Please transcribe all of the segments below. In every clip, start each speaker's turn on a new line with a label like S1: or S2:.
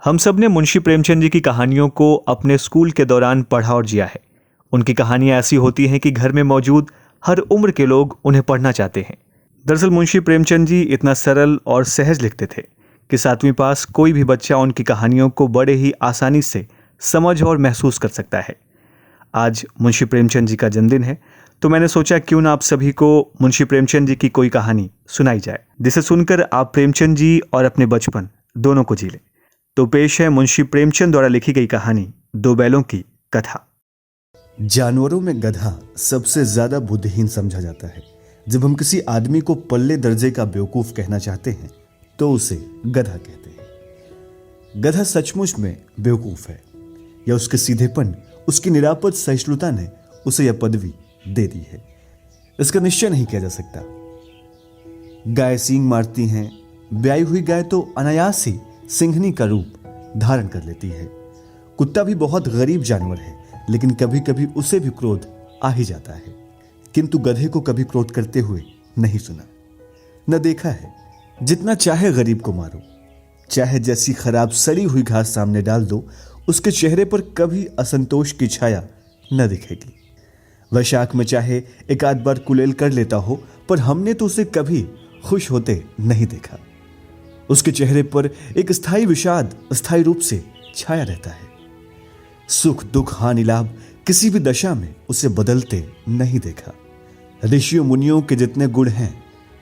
S1: हम सब ने मुंशी प्रेमचंद जी की कहानियों को अपने स्कूल के दौरान पढ़ा और जिया है। उनकी कहानियां ऐसी होती हैं कि घर में मौजूद हर उम्र के लोग उन्हें पढ़ना चाहते हैं। दरअसल मुंशी प्रेमचंद जी इतना सरल और सहज लिखते थे कि 7वीं पास कोई भी बच्चा उनकी कहानियों को बड़े ही आसानी से समझ और महसूस कर सकता है। आज मुंशी प्रेमचंद जी का जन्मदिन है, तो मैंने सोचा क्यों ना आप सभी को मुंशी प्रेमचंद जी की कोई कहानी सुनाई जाए, जिसे सुनकर आप प्रेमचंद जी और अपने बचपन दोनों को जी लें। तो पेश है मुंशी प्रेमचंद द्वारा लिखी गई कहानी दो बैलों की कथा।
S2: जानवरों में गधा सबसे ज्यादा बुद्धिहीन समझा जाता है। जब हम किसी आदमी को पल्ले दर्जे का बेवकूफ कहना चाहते हैं तो उसे गधा कहते हैं। गधा सचमुच में बेवकूफ है या उसके सीधेपन, उसकी निरापद सहिष्णुता ने उसे यह पदवी दे दी है, इसका निश्चय नहीं किया जा सकता। गाय सींग मारती हैं, ब्याई हुई गाय तो अनायास ही सिंघनी का रूप धारण कर लेती है। कुत्ता भी बहुत गरीब जानवर है, लेकिन कभी कभी उसे भी क्रोध आ ही जाता है, किंतु गधे को कभी क्रोध करते हुए नहीं सुना, न देखा है। जितना चाहे गरीब को मारो, चाहे जैसी खराब सड़ी हुई घास सामने डाल दो, उसके चेहरे पर कभी असंतोष की छाया न दिखेगी। वैशाख में चाहे एक आध बार कुलेल कर लेता हो, पर हमने तो उसे कभी खुश होते नहीं देखा। उसके चेहरे पर एक स्थायी विषाद स्थायी रूप से छाया रहता है। सुख दुख हानि लाभ किसी भी दशा में उसे बदलते नहीं देखा। ऋषियों मुनियों के जितने गुण हैं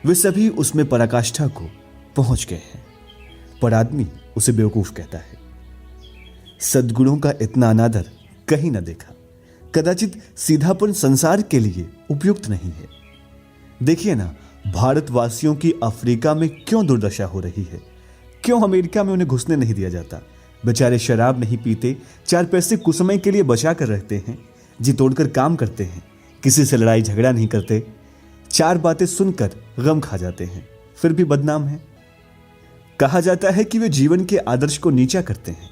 S2: वे सभी उसमें पराकाष्ठा को पहुंच गए हैं, पर आदमी उसे बेवकूफ कहता है। सद्गुणों का इतना अनादर कहीं न देखा। कदाचित सीधापन संसार के लिए उपयुक्त नहीं है। देखिए ना, भारतवासियों की अफ्रीका में क्यों दुर्दशा हो रही है, क्यों अमेरिका में उन्हें घुसने नहीं दिया जाता। बेचारे शराब नहीं पीते, 4 पैसे कुछ समय के लिए बचा कर रखते हैं, जी तोड़कर काम करते हैं, किसी से लड़ाई झगड़ा नहीं करते, 4 बातें सुनकर गम खा जाते हैं, फिर भी बदनाम है। कहा जाता है कि वे जीवन के आदर्श को नीचा करते हैं।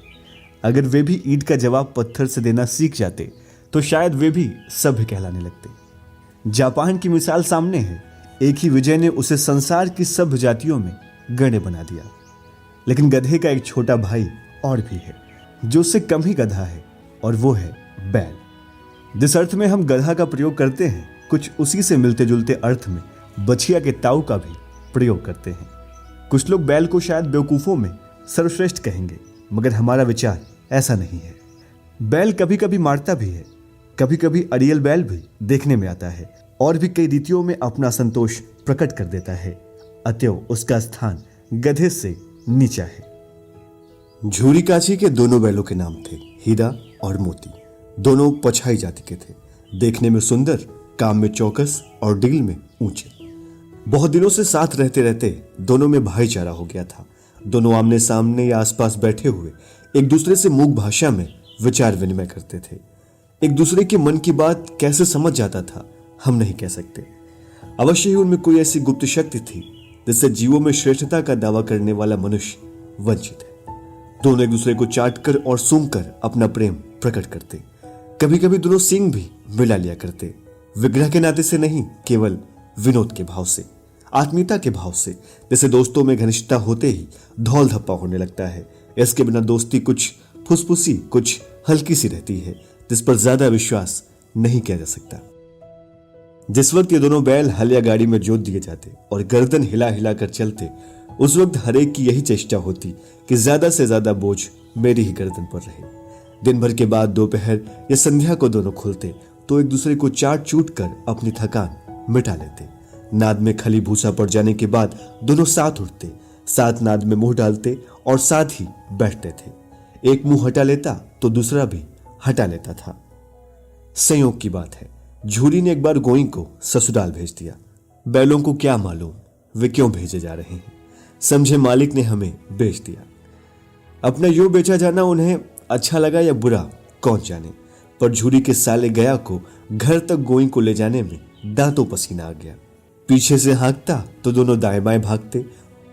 S2: अगर वे भी ईंट का जवाब पत्थर से देना सीख जाते तो शायद वे भी सभ्य कहलाने लगते। जापान की मिसाल सामने है। एक ही विजय ने उसे संसार की सभ्य जातियों में गण्य बना दिया। लेकिन गधे का एक छोटा भाई और भी है जो उससे कम ही गधा है, और वो है बैल। जिस अर्थ में हम गधा का प्रयोग करते हैं, कुछ उसी से मिलते जुलते अर्थ में बछिया के ताऊ का भी प्रयोग करते हैं। कुछ लोग बैल को शायद बेवकूफों में सर्वश्रेष्ठ कहेंगे, मगर हमारा विचार ऐसा नहीं है। बैल कभी कभी मारता भी है, कभी कभी अड़ियल बैल भी देखने में आता है, और भी कई रीतियों में अपना संतोष प्रकट कर देता है। अतएव उसका स्थान गधे से नीचा है। झूरी काची के दोनों बैलों के नाम थे हीरा और मोती। दोनों पछाई जाति के थे, देखने में सुंदर, काम में चौकस और डील में ऊंचे। बहुत दिनों से साथ रहते रहते दोनों में भाईचारा हो गया था। दोनों आमने सामने या आसपास बैठे हुए एक दूसरे से मूक भाषा में विचार विनिमय करते थे। एक दूसरे के मन की बात कैसे समझ जाता था हम नहीं कह सकते। अवश्य ही उनमें कोई ऐसी गुप्त शक्ति थी जिससे जीवों में श्रेष्ठता का दावा करने वाला मनुष्य वंचित है। दोनों एक दूसरे को चाटकर और सूंघकर अपना प्रेम प्रकट करते। कभी कभी दोनों सींग भी मिला लिया करते, विग्रह के नाते से नहीं, केवल विनोद के भाव से, आत्मीयता के भाव से। जैसे दोस्तों में घनिष्ठता होते ही धौल धप्पा होने लगता है। इसके बिना दोस्ती कुछ फुसफुसी, कुछ हल्की सी रहती है, जिस पर ज्यादा विश्वास नहीं किया जा सकता। जिस वक्त ये दोनों बैल हल या गाड़ी में जोत दिए जाते और गर्दन हिला हिला कर चलते, उस वक्त हरेक की यही चेष्टा होती कि ज्यादा से ज्यादा बोझ मेरी ही गर्दन पर रहे। दिन भर के बाद दोपहर या संध्या को दोनों खुलते तो एक दूसरे को चाट चूट कर अपनी थकान मिटा लेते। नाद में खली भूसा पड़ जाने के बाद दोनों साथ उठते, साथ नाद में मुंह डालते और साथ ही बैठते थे। एक मुंह हटा लेता तो दूसरा भी हटा लेता था। संयोग की बात है, झूरी ने एक बार गोई को ससुराल भेज दिया। बैलों को क्या मालूम वे क्यों भेजे जा रहे हैं, समझे मालिक ने हमें बेच दिया। अपना यूं बेचा जाना उन्हें अच्छा लगा या बुरा कौन जाने, पर झूरी के साले गया को घर तक गोई को ले जाने में दांतों पसीना आ गया। पीछे से हाँकता तो दोनों दाएं बाएं भागते,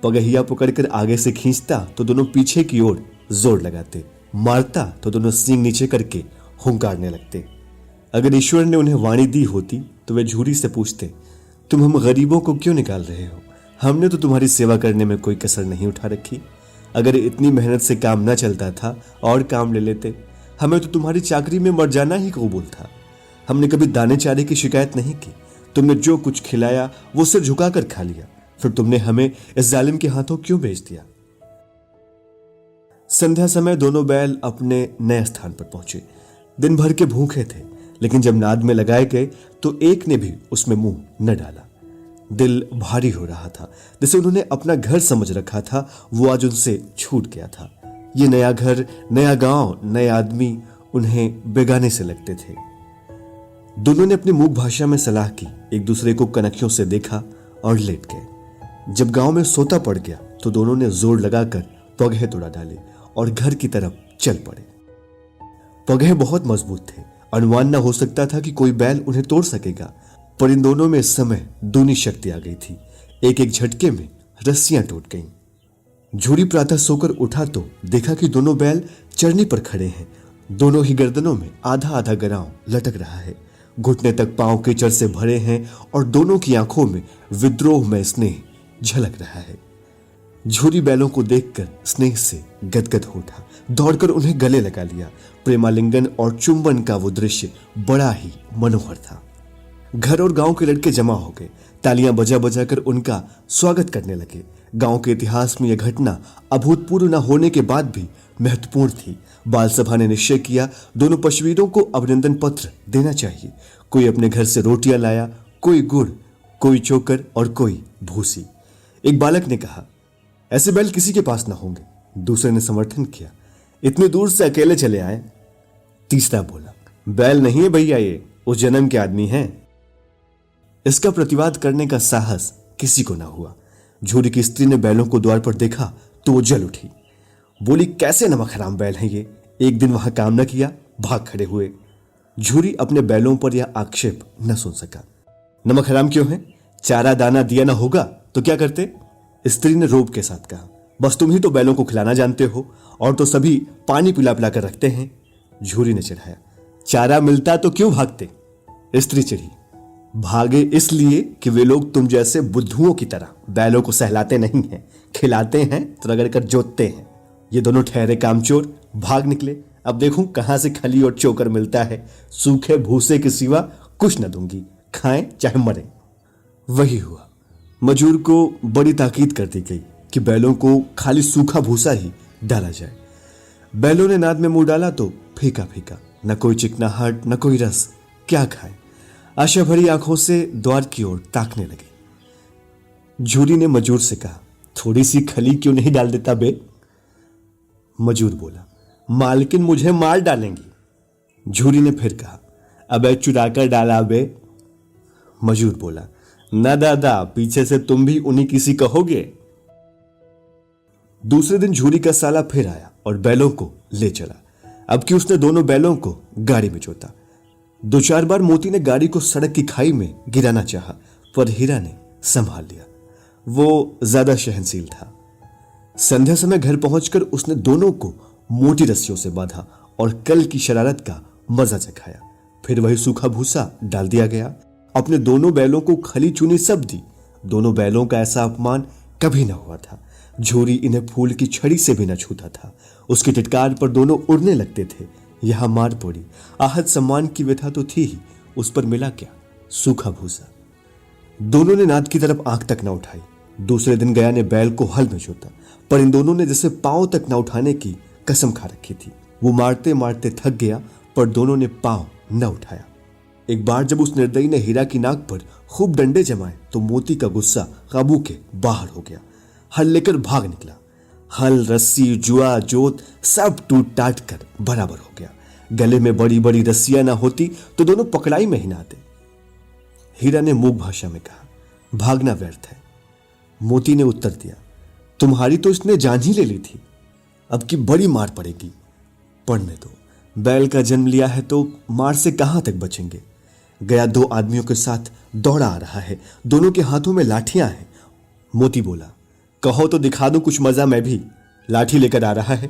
S2: पगहिया पकड़कर आगे से खींचता तो दोनों पीछे की ओर जोर लगाते, मारता तो दोनों सींग नीचे करके हुंकारने लगते। अगर ईश्वर ने उन्हें वाणी दी होती तो वे झूरी से पूछते, तुम हम गरीबों को क्यों निकाल रहे हो? हमने तो तुम्हारी सेवा करने में कोई कसर नहीं उठा रखी। अगर इतनी मेहनत से काम न चलता था और काम ले लेते। हमें तो तुम्हारी चाकरी में मर जाना ही कबूल था। हमने कभी दाने चारे की शिकायत नहीं की। तुमने जो कुछ खिलाया वो सिर झुकाकर खा लिया। फिर तुमने हमें इस जालिम के हाथों क्यों बेच दिया? संध्या समय दोनों बैल अपने नए स्थान पर पहुंचे। दिन भर के भूखे थे, लेकिन जब नाद में लगाए गए तो एक ने भी उसमें मुंह न डाला। दिल भारी हो रहा था। जिसे उन्होंने अपना घर समझ रखा था वो आज उनसे छूट गया था। ये नया घर, नया गांव, नए आदमी उन्हें बेगाने से लगते थे। दोनों ने अपनी मूक भाषा में सलाह की, एक दूसरे को कनखियों से देखा और लेट गए। जब गांव में सोता पड़ गया तो दोनों ने जोर लगाकर पगहे तोड़ा डाले और घर की तरफ चल पड़े। पगहे बहुत मजबूत थे। अनुमान न हो सकता था कि कोई बैल उन्हें तोड़ सकेगा, पर इन दोनों में इस समय दूनी शक्ति आ गई थी। एक एक झटके में रस्सियां टूट गईं। झूरी प्रातः सोकर उठा तो देखा कि दोनों बैल चरनी पर खड़े हैं। दोनों ही गर्दनों में आधा आधा गराव लटक रहा है। घुटने तक पांव कीचड़ से भरे हैं और दोनों की आंखों में विद्रोह में स्नेह झलक रहा है। झूरी बैलों को देखकर स्नेह से गदगद हो उठा, दौड़कर उन्हें गले लगा लिया। प्रेमालिंगन और चुंबन का वो दृश्य बड़ा ही मनोहर था। घर और गांव के लड़के जमा हो गए, तालियां बजा बजा कर उनका स्वागत करने लगे। गांव के इतिहास में यह घटना अभूतपूर्व न होने के बाद भी महत्वपूर्ण थी। बाल सभा ने निश्चय किया दोनों पशुवीरों को अभिनंदन पत्र देना चाहिए। कोई अपने घर से रोटियां लाया, कोई गुड़, कोई चोकर और कोई भूसी। एक बालक ने कहा, ऐसे बैल किसी के पास ना होंगे। दूसरे ने समर्थन किया, इतनी दूर से अकेले चले आए। तीसरा बोला, बैल नहीं है भैया, ये उस जन्म के आदमी हैं। इसका प्रतिवाद करने का साहस किसी को ना हुआ। झूरी की स्त्री ने बैलों को द्वार पर देखा तो वो जल उठी। बोली, कैसे नमक हराम बैल हैं ये, एक दिन वहां काम न किया, भाग खड़े हुए। झूरी अपने बैलों पर यह आक्षेप न सुन सका। नमक हराम क्यों है? चारा दाना दिया ना होगा तो क्या करते? स्त्री ने रोब के साथ कहा, बस तुम ही तो बैलों को खिलाना जानते हो, और तो सभी पानी पिला पिला कर रखते हैं। झूरी ने चिढ़ाया, चारा मिलता तो क्यों भागते? स्त्री चिढ़ी, भागे इसलिए कि वे लोग तुम जैसे बुद्धुओं की तरह बैलों को सहलाते नहीं हैं, खिलाते हैं तो रगड़ कर जोतते हैं। ये दोनों ठहरे कामचोर भाग निकले। अब देखूं कहां से खली और चोकर मिलता है। सूखे भूसे के सिवा कुछ न दूंगी, खाएं चाहे मरें। वही हुआ। मजूर को बड़ी ताकीद कर दी गई कि बैलों को खाली सूखा भूसा ही डाला जाए। बैलों ने नाद में मुंह डाला तो फीका फीका, न कोई चिकनाहट न कोई रस। क्या खाए? आशा भरी आंखों से द्वार की ओर ताकने लगे। झूरी ने मजूर से कहा, थोड़ी सी खली क्यों नहीं डाल देता बे? मजूर बोला, मालकिन मुझे मार डालेंगी। झूरी ने फिर कहा, अबे चुराकर डाला बे। मजूर बोला, न दादा, पीछे से तुम भी उन्हीं किसी कहोगे। दूसरे दिन झूरी का साला फिर आया और बैलों को ले चला। अब कि उसने दोनों बैलों को गाड़ी में जोता। दो चार बार मोती ने गाड़ी को सड़क की खाई में गिराना चाहा, पर हीरा ने संभाल लिया। वो ज्यादा सहनशील था। संध्या समय घर पहुंचकर उसने दोनों को मोटी रस्सियों से बांधा और कल की शरारत का मजा चखाया। फिर वही सूखा भूसा डाल दिया गया। अपने दोनों बैलों को खली चुनी सब दी। दोनों बैलों का ऐसा अपमान कभी न हुआ था। झूरी इन्हें फूल की छड़ी से भी न छूता था। उसकी टिटकार पर दोनों उड़ने लगते थे। यहां मार पड़ी, आहत सम्मान की व्यथा तो थी ही, उस पर मिला क्या? सूखा भूसा। दोनों ने नाद की तरफ आंख तक न उठाई। दूसरे दिन गया ने बैल को हल में जोता, पर इन दोनों ने जैसे पांव तक न उठाने की कसम खा रखी थी। वो मारते मारते थक गया, पर दोनों ने पांव न उठाया। एक बार जब उस निर्दयी ने हीरा की नाक पर खूब डंडे जमाए तो मोती का गुस्सा काबू के बाहर हो गया। हल लेकर भाग निकला। हल, रस्सी, जुआ, जोत सब टूट टाट कर बराबर हो गया। गले में बड़ी बड़ी रस्सियां ना होती तो दोनों पकड़ाई में ही ना आते। हीरा ने मूक भाषा में कहा, भागना व्यर्थ है। मोती ने उत्तर दिया, तुम्हारी तो इसने जान ही ले ली थी, अब की बड़ी मार पड़ेगी। पढ़ने दो, बैल का जन्म लिया है तो मार से कहां तक बचेंगे। गया दो आदमियों के साथ दौड़ा आ रहा है, दोनों के हाथों में लाठियां हैं। मोती बोला, कहो तो दिखा दूं कुछ मजा, मैं भी लाठी लेकर आ रहा है।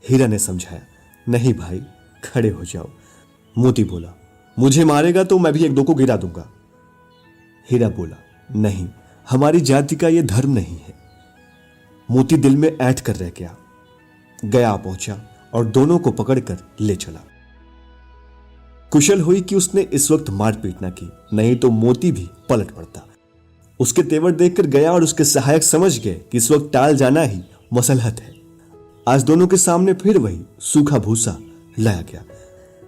S2: हीरा ने समझाया, नहीं भाई, खड़े हो जाओ। मोती बोला, मुझे मारेगा तो मैं भी एक दो को गिरा दूंगा। हीरा बोला, नहीं, हमारी जाति का यह धर्म नहीं है। मोती दिल में ऐंठ कर रह गया। गया पहुंचा और दोनों को पकड़कर ले चला। कुशल हुई कि उसने इस वक्त मारपीट ना की, नहीं तो मोती भी पलट पड़ता। उसके तेवर देखकर गया और उसके सहायक समझ गए कि इस वक्त टाल जाना ही मसलहत है। आज दोनों के सामने फिर वही सूखा भूसा लाया गया।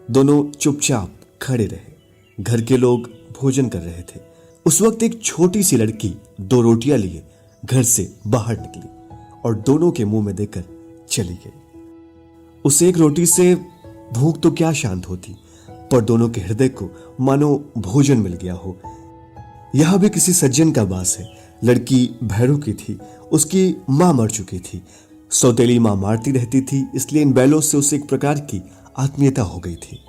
S2: दोनों चुपचाप खड़े रहे। घर के लोग भोजन कर रहे थे। उस वक्त एक छोटी सी लड़की 2 रोटियां लिए घर से बाहर निकली और दोनों के मुंह में देकर चली गई। उस एक रोटी से भूख तो क्या शांत होती, पर दोनों के हृदय को मानो भोजन मिल गया हो। यहां भी किसी सज्जन का वास है। लड़की भैरों की थी, उसकी मां मर चुकी थी। सौतेली मां मारती रहती थी, इसलिए इन बैलों से उसे एक प्रकार की आत्मीयता हो गई थी।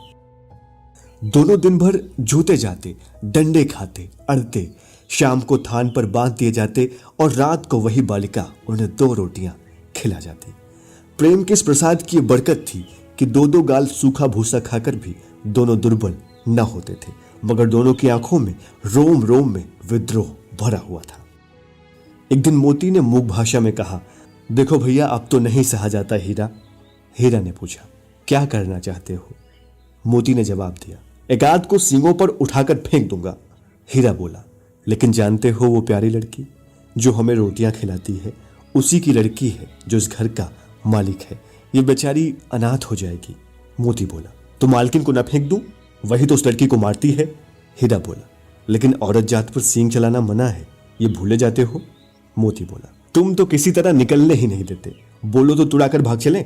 S2: दोनों दिन भर जूते जाते, डंडे खाते, अड़ते, शाम को थान पर बांध दिए जाते और रात को वही बालिका उन्हें 2 रोटियां खिला जाती। प्रेम के इस प्रसाद की बरकत थी कि 2-2 गाल सूखा भूसा खाकर भी दोनों दुर्बल न होते थे, मगर दोनों की आंखों में रोम रोम में विद्रोह भरा हुआ था। एक दिन मोती ने मूक भाषा में कहा, देखो भैया, अब तो नहीं सहा जाता हीरा। हीरा ने पूछा, क्या करना चाहते हो? मोती ने जवाब दिया, एक आध को सींगों पर उठाकर फेंक दूंगा। हीरा बोला, लेकिन जानते हो वो प्यारी लड़की जो हमें रोटियां खिलाती है, उसी की लड़की है जो इस घर का मालिक है। ये बेचारी अनाथ हो जाएगी। मोती बोला, तो मालकिन को न फेंक दूं? वही तो उस लड़की को मारती है। हीरा बोला, लेकिन औरत जात पर सींग चलाना मना है, ये भूले जाते हो। मोती बोला, तुम तो किसी तरह निकलने ही नहीं देते, बोलो तो तुड़ाकर भाग चले।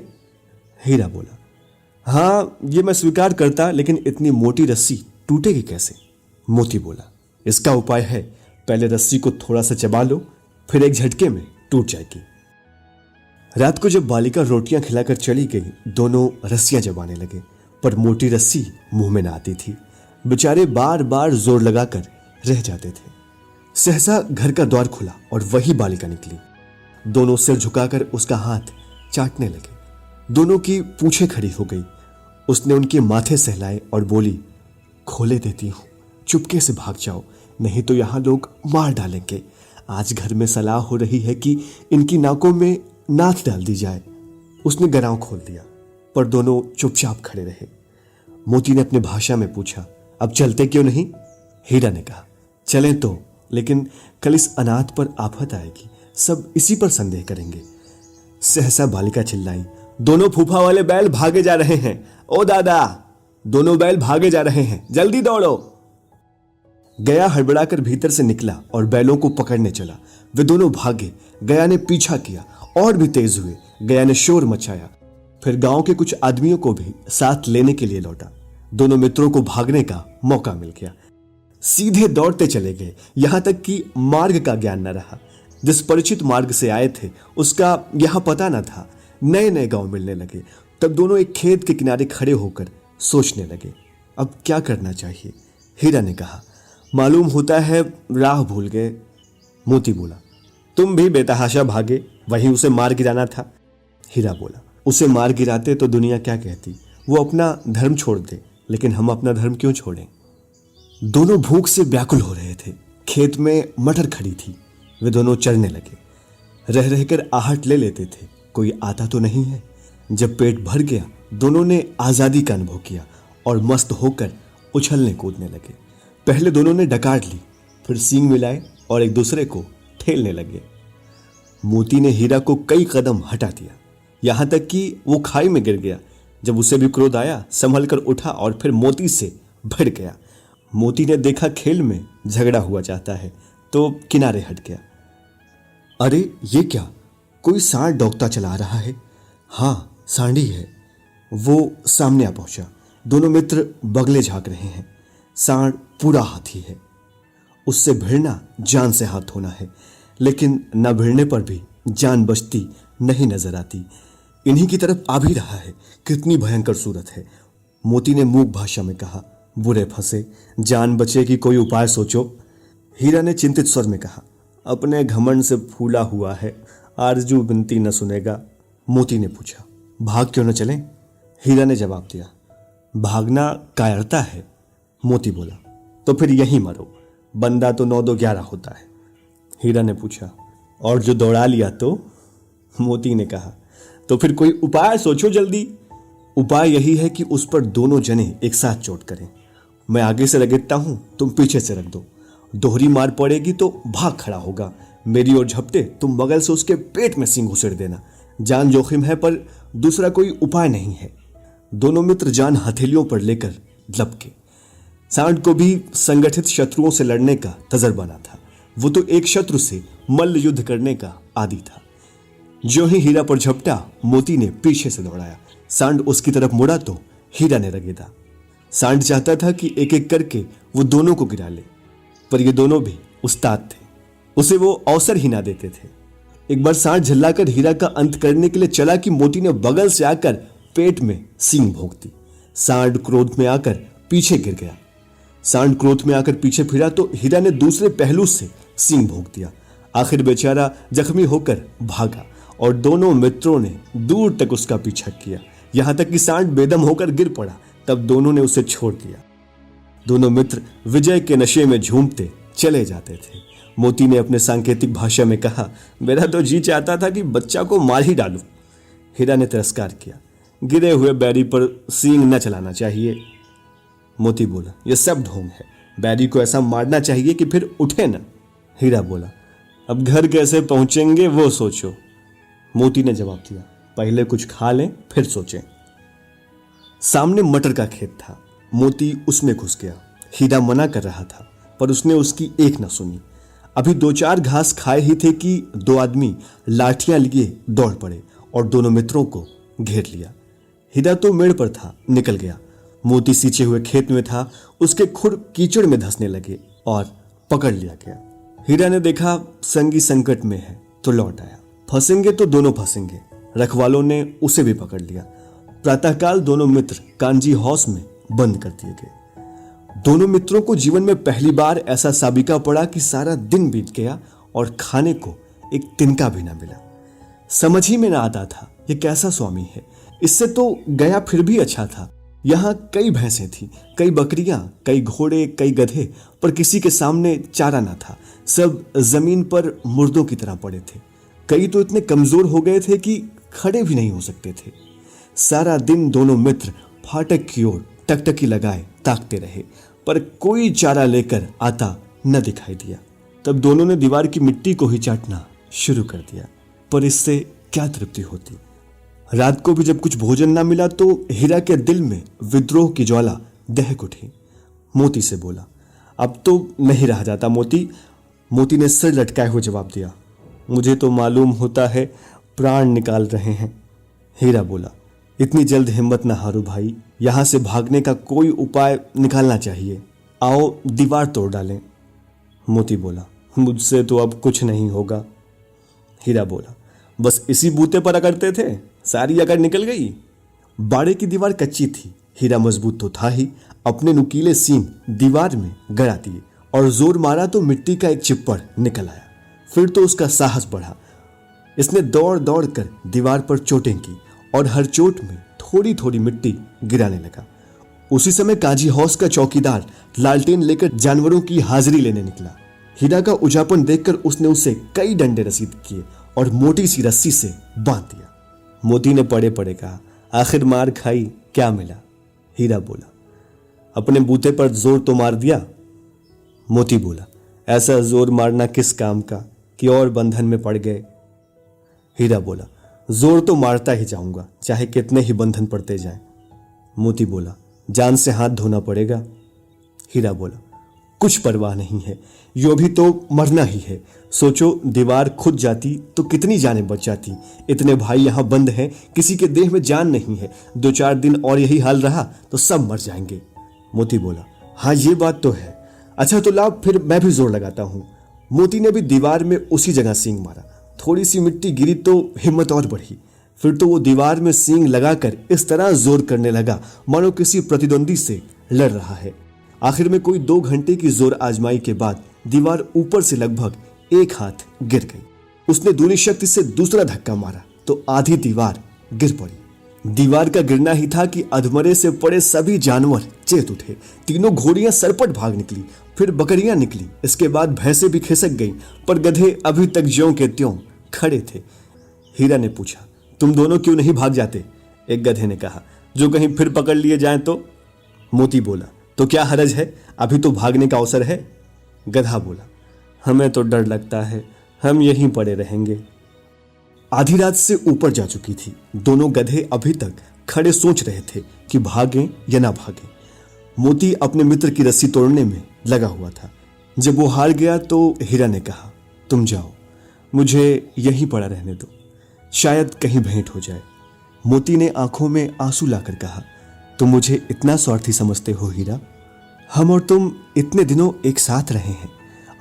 S2: हीरा बोला, हाँ ये मैं स्वीकार करता, लेकिन इतनी मोटी रस्सी टूटेगी कैसे? मोती बोला, इसका उपाय है, पहले रस्सी को थोड़ा सा चबा लो, फिर एक झटके में टूट जाएगी। रात को जब बालिका रोटियां खिलाकर चली गई, दोनों रस्सियां चबाने लगे, पर मोटी रस्सी मुंह में ना आती थी। बेचारे बार बार जोर लगाकर रह जाते थे। सहसा घर का द्वार खुला और वही बालिका निकली। दोनों सिर झुकाकर उसका हाथ चाटने लगे। दोनों की पूंछें खड़ी हो गई। उसने उनके माथे सहलाए और बोली, खोले देती हूं, चुपके से भाग जाओ, नहीं तो यहां लोग मार डालेंगे। आज घर में सलाह हो रही है कि इनकी नाकों में नाथ डाल दी जाए। उसने गराव खोल दिया, पर दोनों चुपचाप खड़े रहे। मोती ने अपनी भाषा में पूछा, अब चलते क्यों नहीं? हीरा ने कहा, चलें तो, लेकिन कल इस अनाथ पर आफत आएगी, सब इसी पर संदेह करेंगे। सहसा बालिका चिल्लाई, दोनों फूफा वाले बैल भागे जा रहे हैं। ओ दादा, दोनों बैल भागे जा रहे हैं, जल्दी दौड़ो। गया हड़बड़ाकर भीतर से निकला और बैलों को पकड़ने चला। वे दोनों भागे। गया ने पीछा किया और भी तेज हुए। गया ने शोर मचाया। फिर गांव के कुछ आदमियों को भी साथ लेने के लिए लौटा। दोनों मित्रों को भागने का मौका मिल गया। सीधे दौड़ते चले गए, यहां तक कि मार्ग का ज्ञान न रहा। जिस परिचित मार्ग से आए थे उसका यहां पता न था। नए नए गांव मिलने लगे। तब दोनों एक खेत के किनारे खड़े होकर सोचने लगे, अब क्या करना चाहिए? हीरा ने कहा, मालूम होता है राह भूल गए। मोती बोला, तुम भी बेतहाशा भागे, वहीं उसे मार गिराना था। हीरा बोला, उसे मार गिराते तो दुनिया क्या कहती, वो अपना धर्म छोड़ दे, लेकिन हम अपना धर्म क्यों छोड़ें? दोनों भूख से व्याकुल हो रहे थे। खेत में मटर खड़ी थी। वे दोनों चरने लगे। रह रहकर आहट ले लेते थे, कोई आता तो नहीं है। जब पेट भर गया, दोनों ने आजादी का अनुभव किया और मस्त होकर उछलने कूदने लगे। पहले दोनों ने डकार ली, फिर सींग मिलाए और एक दूसरे को ठेलने लगे। मोती ने हीरा को कई कदम हटा दिया, यहां तक कि वो खाई में गिर गया। जब उसे भी क्रोध आया, संभल कर उठा और फिर मोती से भिड़ गया। मोती ने देखा खेल में झगड़ा हुआ जाता है, तो किनारे हट गया। अरे ये क्या, कोई सांड डोंकता चला रहा है। हाँ, सांडी है। वो सामने आ पहुंचा। दोनों मित्र बगले झांक रहे हैं। सांड पूरा हाथी है। उससे भिड़ना जान से हाथ धोना है, लेकिन न भिड़ने पर भी जान बचती नहीं नजर आती। इन्हीं की तरफ आ भी रहा है। कितनी भयंकर सूरत है। मोती ने मूक भाषा में कहा, बुरे फंसे, जान बचे कि कोई उपाय सोचो। हीरा ने चिंतित स्वर में कहा, अपने घमंड से फूला हुआ है, आरजू विनती न सुनेगा। मोती ने पूछा, भाग क्यों न चलें? हीरा ने जवाब दिया, भागना कायरता है। मोती बोला, तो फिर यहीं मरो, बंदा तो 9 2 11 होता है। हीरा ने पूछा, और जो दौड़ा लिया तो? मोती ने कहा। तो फिर कोई उपाय सोचो जल्दी। उपाय यही है कि उस पर दोनों जने एक साथ चोट करें। मैं आगे से रगड़ता हूं, तुम पीछे से रख दो। दोहरी मार पड़ेगी तो भाग खड़ा होगा। मेरी ओर झपटे, तुम बगल से उसके पेट में सींग घुसेड़ देना। जान जोखिम है पर दूसरा कोई उपाय नहीं है। दोनों मित्र जान हथेलियों पर लेकर लपके। सांड को भी संगठित शत्रुओं से लड़ने का तजर्बा न था। वो तो एक शत्रु से मल्ल युद्ध करने का आदी था। जो ही हीरा पर झपटा, मोती ने पीछे से दौड़ाया। सांड उसकी तरफ मुड़ा तो हीरा ने रगेदा। सांड चाहता था कि एक एक करके वो दोनों को गिरा ले, पर ये दोनों भी उस्ताद थे, उसे वो अवसर ही ना देते थे। एक बार सांड झल्लाकर हीरा का अंत करने के लिए चला कि मोती ने बगल से आकर पेट में सींग भोंक दी। सांड क्रोध में आकर पीछे गिर गया। सांड क्रोध में आकर पीछे फिरा तो हीरा ने दूसरे पहलू से सींग भोंक दिया। आखिर बेचारा जख्मी होकर भागा और दोनों मित्रों ने दूर तक उसका पीछा किया, यहां तक कि सांड बेदम होकर गिर पड़ा। तब दोनों ने उसे छोड़ दिया। दोनों मित्र विजय के नशे में झूमते चले जाते थे। मोती ने अपने सांकेतिक भाषा में कहा, मेरा तो जी चाहता था कि बच्चा को मार ही डालूं। हीरा ने तिरस्कार किया, गिरे हुए बैरी पर सींग न चलाना चाहिए। मोती बोला, यह सब ढोंग है, बैरी को ऐसा मारना चाहिए कि फिर उठे न। हीरा बोला, अब घर कैसे पहुंचेंगे वो सोचो। मोती ने जवाब दिया, पहले कुछ खा लें फिर सोचें। सामने मटर का खेत था। मोती उसमें घुस गया। हीरा मना कर रहा था पर उसने उसकी एक न सुनी। अभी 2-4 घास खाए ही थे कि 2 आदमी लाठियां लिए दौड़ पड़े और दोनों मित्रों को घेर लिया। हीरा तो मेड़ पर था, निकल गया। मोती सींचे हुए खेत में था, उसके खुर कीचड़ में धंसने लगे और पकड़ लिया गया। हीरा ने देखा संगी संकट में है तो लौट आया। फंसेंगे तो दोनों फंसेंगे। रखवालों ने उसे भी पकड़ लिया। प्रातःकाल दोनों मित्र कांजी हाउस में बंद कर दिए गए। दोनों मित्रों को जीवन में पहली बार ऐसा साबिका पड़ा कि सारा दिन बीत गया और खाने को एक तिनका भी ना मिला। समझ ही में ना आता था ये कैसा स्वामी है। इससे तो गया फिर भी अच्छा था। यहाँ कई भैंसें थी, कई बकरियां, कई घोड़े, कई गधे, पर किसी के सामने चारा ना था। सब जमीन पर मुर्दों की तरह पड़े थे। कई तो इतने कमजोर हो गए थे कि खड़े भी नहीं हो सकते थे। सारा दिन दोनों मित्र फाटक की ओर टकटकी लगाए ताकते रहे, पर कोई चारा लेकर आता न दिखाई दिया। तब दोनों ने दीवार की मिट्टी को ही चाटना शुरू कर दिया, पर इससे क्या तृप्ति होती। रात को भी जब कुछ भोजन ना मिला तो हीरा के दिल में विद्रोह की ज्वाला दहक उठी। मोती से बोला, अब तो नहीं रहा जाता मोती। मोती ने सिर लटकाए हुए जवाब दिया, मुझे तो मालूम होता है प्राण निकाल रहे हैं। हीरा बोला, इतनी जल्द हिम्मत ना हारो भाई, यहां से भागने का कोई उपाय निकालना चाहिए। आओ दीवार तोड़ डालें। मोती बोला, मुझसे तो अब कुछ नहीं होगा। हीरा बोला, बस इसी बूते पर अकड़ते थे, सारी अकड़ निकल गई। बाड़े की दीवार कच्ची थी। हीरा मजबूत तो था ही, अपने नुकीले सींग दीवार में गड़ा दिए और जोर मारा तो मिट्टी का एक चिप्पड़ निकल आया। फिर तो उसका साहस बढ़ा। इसने दौड़ दौड़ कर दीवार पर चोटें की और हर चोट में थोड़ी थोड़ी मिट्टी गिराने लगा। उसी समय काजी हाउस का चौकीदार लालटेन लेकर जानवरों की हाजिरी लेने निकला। हीरा का उजापन देखकर उसने उसे कई डंडे रसीद किए और मोटी सी रस्सी से बांध दिया। मोती ने पड़े पड़े कहा, आखिर मार खाई, क्या मिला? हीरा बोला, अपने बूते पर जोर तो मार दिया। मोती बोला, ऐसा जोर मारना किस काम का कि और बंधन में पड़ गए। हीरा बोला, जोर तो मारता ही जाऊंगा, चाहे कितने ही बंधन पड़ते जाएं। मोती बोला, जान से हाथ धोना पड़ेगा। हीरा बोला, कुछ परवाह नहीं है, यो भी तो मरना ही है। सोचो, दीवार खुद जाती तो कितनी जानें बच जाती। इतने भाई यहां बंद हैं, किसी के देह में जान नहीं है। 2-4 दिन और यही हाल रहा तो सब मर जाएंगे। मोती बोला, हाँ ये बात तो है। अच्छा तो लाभ, फिर मैं भी जोर लगाता हूं। मोती ने भी दीवार में उसी जगह सींग मारा। थोड़ी सी मिट्टी गिरी तो हिम्मत और बढ़ी। फिर तो वो दीवार में सींग लगाकर इस तरह जोर करने लगा मानो किसी प्रतिद्वंदी से लड़ रहा है। आखिर में कोई 2 घंटे की जोर आजमाई के बाद दीवार ऊपर से लगभग 1 हाथ गिर गई। उसने दूनी शक्ति से दूसरा धक्का मारा तो आधी दीवार गिर पड़ी। दीवार का गिरना ही था कि अधमरे से पड़े सभी जानवर चेत उठे। तीनों घोड़ियां सरपट भाग निकली, फिर बकरियां निकली, इसके बाद भैंसें भी खिसक गईं, पर गधे अभी तक ज्यों के त्यों खड़े थे। हीरा ने पूछा। तुम दोनों क्यों नहीं भाग जाते? एक गधे ने कहा। जो कहीं फिर पकड़ लिए जाएं तो? मोती बोला। तो क्या हरज है, अभी तो भागने का अवसर है। गधा बोला। हमें तो डर लगता है, हम यहीं पड़े रहेंगे। आधी रात से ऊपर जा चुकी थी। दोनों गधे अभी तक खड़े सोच रहे थे कि भागें या ना भागें। मोती अपने मित्र की रस्सी तोड़ने में लगा हुआ था। जब वो हार गया तो हीरा ने कहा, तुम जाओ, मुझे यहीं पड़ा रहने दो, शायद कहीं भेंट हो जाए। मोती ने आंखों में आंसू लाकर कहा, तुम मुझे इतना स्वार्थी समझते हो हीरा? हम और तुम इतने दिनों एक साथ रहे हैं,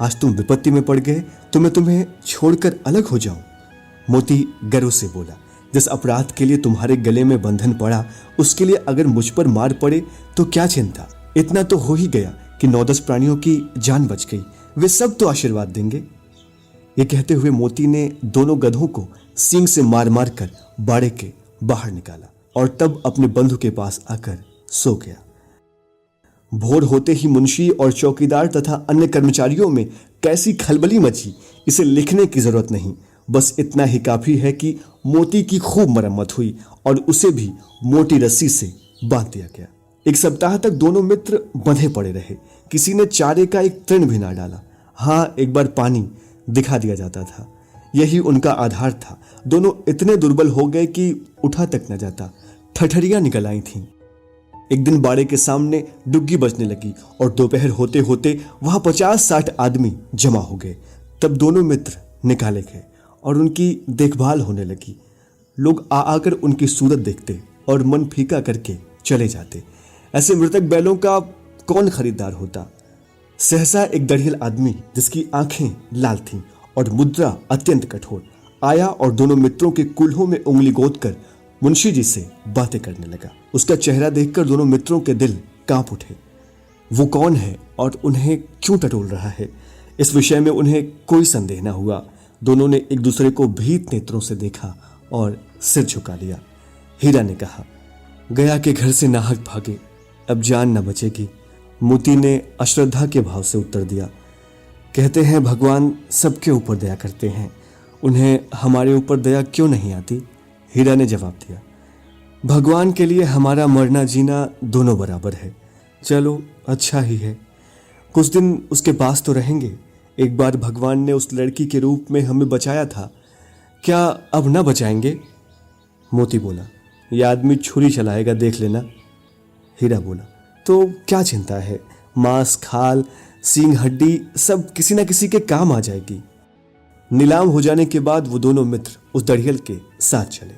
S2: आज तुम विपत्ति में पड़ गए तो मैं तुम्हें छोड़कर अलग हो जाऊं? मोती गर्व से बोला। जिस अपराध के लिए तुम्हारे गले में बंधन पड़ा, उसके लिए अगर मुझ पर मार पड़े तो क्या चिंता, इतना तो हो ही गया कि 9-10 प्राणियों की जान बच गई, वे सब तो आशीर्वाद देंगे। ये कहते हुए मोती ने दोनों गधों को सींग से मार मार कर बाड़े के बाहर निकाला और तब अपने बंधु के पास आकर सो गया। भोर होते ही मुंशी और चौकीदार तथा अन्य कर्मचारियों में कैसी खलबली मची, इसे लिखने की जरूरत नहीं। बस इतना ही काफी है कि मोती की खूब मरम्मत हुई और उसे भी मोटी रस्सी से बांध दिया गया। एक सप्ताह तक दोनों मित्र बंधे पड़े रहे। किसी ने चारे का एक तृण भी ना डाला। हाँ, एक बार पानी दिखा दिया जाता था, यही उनका आधार था। दोनों इतने दुर्बल हो गए कि उठा तक न जाता, ठठरियां निकल आई थीं। एक दिन बाड़े के सामने डुग्गी बजने लगी और दोपहर होते होते वहां 50-60 आदमी जमा हो गए। तब दोनों मित्र निकाले गए और उनकी देखभाल होने लगी। लोग आ आकर उनकी सूरत देखते और मन फीका करके चले जाते। ऐसे मृतक बैलों का कौन खरीदार होता? सहसा एक दढ़ियल आदमी, जिसकी आंखें लाल थीं और मुद्रा अत्यंत कठोर, आया और दोनों मित्रों के कुल्हों में उंगली गोदकर मुंशी जी से बातें करने लगा। उसका चेहरा देखकर दोनों मित्रों के दिल कांप उठे। वो कौन है और उन्हें क्यों टटोल रहा है, इस विषय में उन्हें कोई संदेह न हुआ। दोनों ने एक दूसरे को भीत नेत्रों से देखा और सिर झुका लिया। हीरा ने कहा, गया के घर से नाहक भागे, अब जान न बचेगी। मोती ने अश्रद्धा के भाव से उत्तर दिया, कहते हैं भगवान सबके ऊपर दया करते हैं, उन्हें हमारे ऊपर दया क्यों नहीं आती? हीरा ने जवाब दिया, भगवान के लिए हमारा मरना जीना दोनों बराबर है। चलो अच्छा ही है, कुछ दिन उसके पास तो रहेंगे। एक बार भगवान ने उस लड़की के रूप में हमें बचाया था, क्या अब न बचाएंगे? मोती बोला, यह आदमी छुरी चलाएगा, देख लेना। हीरा बोला, तो क्या चिंता है, मांस, खाल, सींग, हड्डी सब किसी न किसी के काम आ जाएगी। नीलाम हो जाने के बाद वो दोनों मित्र उस दढ़ियल के साथ चले।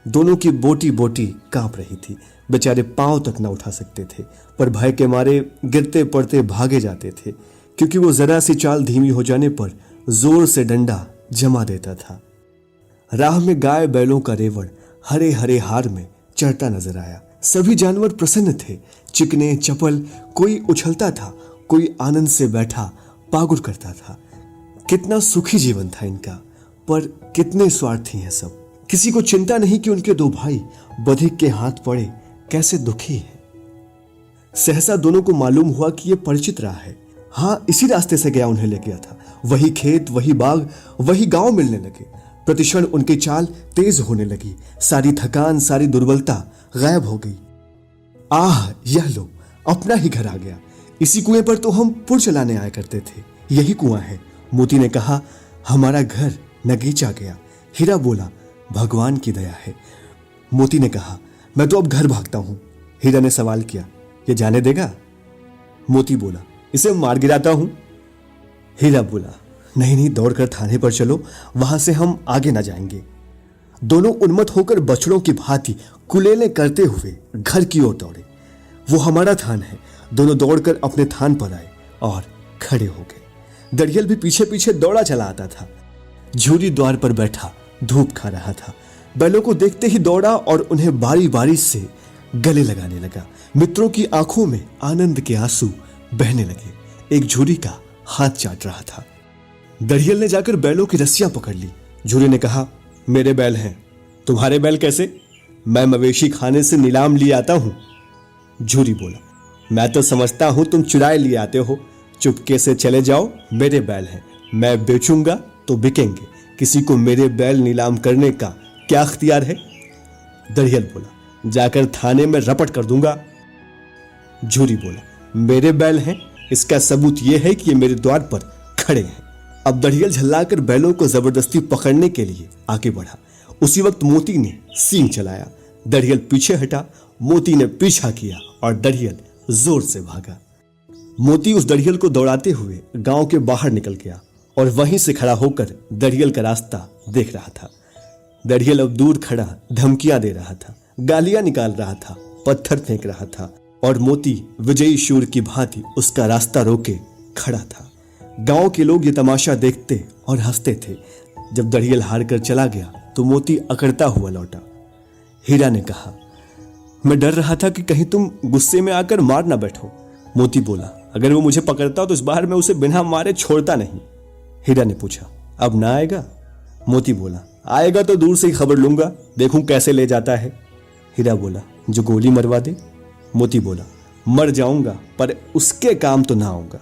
S2: दोनों की बोटी बोटी कांप रही थी, बेचारे पांव तक न उठा सकते थे, पर भय के मारे गिरते पड़ते भागे जाते थे, क्योंकि वो जरा सी चाल धीमी हो जाने पर जोर से डंडा जमा देता था। राह में गाय बैलों का रेवड़ हरे हरे हार में चढ़ता नजर आया। सभी जानवर प्रसन्न थे, चिकने चपल, कोई उछलता था, कोई आनंद से बैठा पागुर करता था। कितना सुखी जीवन था इनका, पर कितने स्वार्थी हैं सब। किसी को चिंता नहीं कि उनके दो भाई बधिक के हाथ पड़े कैसे दुखी हैं। सहसा दोनों को मालूम हुआ कि यह परिचित राह है। हाँ, इसी रास्ते से गया उन्हें ले गया था। वही खेत, वही बाग, वही गांव मिलने लगे। प्रतिक्षण उनकी चाल तेज होने लगी। सारी थकान, सारी दुर्बलता गायब हो गई। आह, यह लो, अपना ही घर आ गया। इसी कुएं पर तो हम पुर चलाने आया करते थे। यही कुआं है। मोती ने कहा, हमारा घर नगीचा गया। हीरा बोला, भगवान की दया है। मोती ने कहा, मैं तो अब घर भागता हूं। हीरा ने सवाल किया, ये जाने देगा? मोती बोला, इसे मार गिराता हूं। हीरा बोला, नहीं नहीं, दौड़कर थाने पर चलो, वहां से हम आगे न जाएंगे। दोनों उन्मत्त होकर बछड़ों की भांति कुलेलें करते हुए घर की ओर दौड़े। वो हमारा थान है। दोनों दौड़कर अपने थान पर आए और खड़े हो गए। दढ़ियल भी पीछे पीछे दौड़ा चला आता था। झूरी द्वार पर बैठा धूप खा रहा था। बैलों को देखते ही दौड़ा और उन्हें बारी बारी से गले लगाने लगा। मित्रों की आंखों में आनंद के आंसू बहने लगे। एक झूरी का हाथ चाट रहा था। दढ़ियल ने जाकर बैलों की रस्सियां पकड़ ली। झूरी ने कहा, मेरे बैल हैं, तुम्हारे बैल कैसे? मैं मवेशी खाने से नीलाम लिए आता हूं। झूरी बोला, मैं तो समझता हूं तुम चुराए लिए आते हो। चुपके से चले जाओ, मेरे बैल हैं, मैं बेचूंगा तो बिकेंगे। किसी को मेरे बैल नीलाम करने का क्या अख्तियार है? दरियल बोला, जाकर थाने में रपट कर दूंगा। झूरी बोला, मेरे बैल हैं, इसका सबूत यह है कि ये मेरे द्वार पर खड़े हैं। अब दरियल झल्लाकर बैलों को जबरदस्ती पकड़ने के लिए आगे बढ़ा। उसी वक्त मोती ने सींग चलाया। दरियल पीछे हटा, मोती ने पीछा किया और दरियल जोर से भागा। मोती उस दरियल को दौड़ाते हुए गांव के बाहर निकल गया और वहीं से खड़ा होकर दरियल का रास्ता देख रहा था। दरियल अब दूर खड़ा धमकियां दे रहा था, गालियां निकाल रहा था, पत्थर फेंक रहा था और मोती विजयी शूर की भांति उसका रास्ता रोके खड़ा था। गांव के लोग ये तमाशा देखते और हंसते थे। जब दरियल हार कर चला गया तो मोती अकड़ता हुआ लौटा। हीरा ने कहा, मैं डर रहा था कि कहीं तुम गुस्से में आकर मार ना बैठो। मोती बोला, अगर वो मुझे पकड़ता तो इस बार मैं उसे बिना मारे छोड़ता नहीं। हीरा ने पूछा, अब ना आएगा? मोती बोला, आएगा तो दूर से ही खबर लूंगा, देखूं कैसे ले जाता है। हीरा बोला, जो गोली मरवा दे। मोती बोला, मर जाऊंगा पर उसके काम तो ना आऊंगा।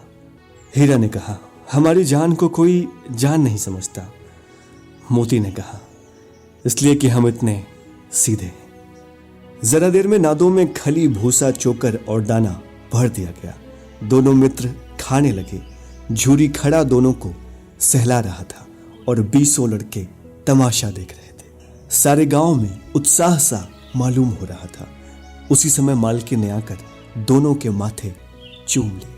S2: हीरा ने कहा, हमारी जान को कोई जान नहीं समझता। मोती ने कहा, इसलिए कि हम इतने सीधे हैं। जरा देर में नादों में खली, भूसा, चोकर और दाना भर दिया गया। दोनों मित्र खाने लगे। झूरी खड़ा दोनों को सहला रहा था और 20 लड़के तमाशा देख रहे थे। सारे गांव में उत्साह सा मालूम हो रहा था। उसी समय मालकिन ने आकर दोनों के माथे चूम लिए।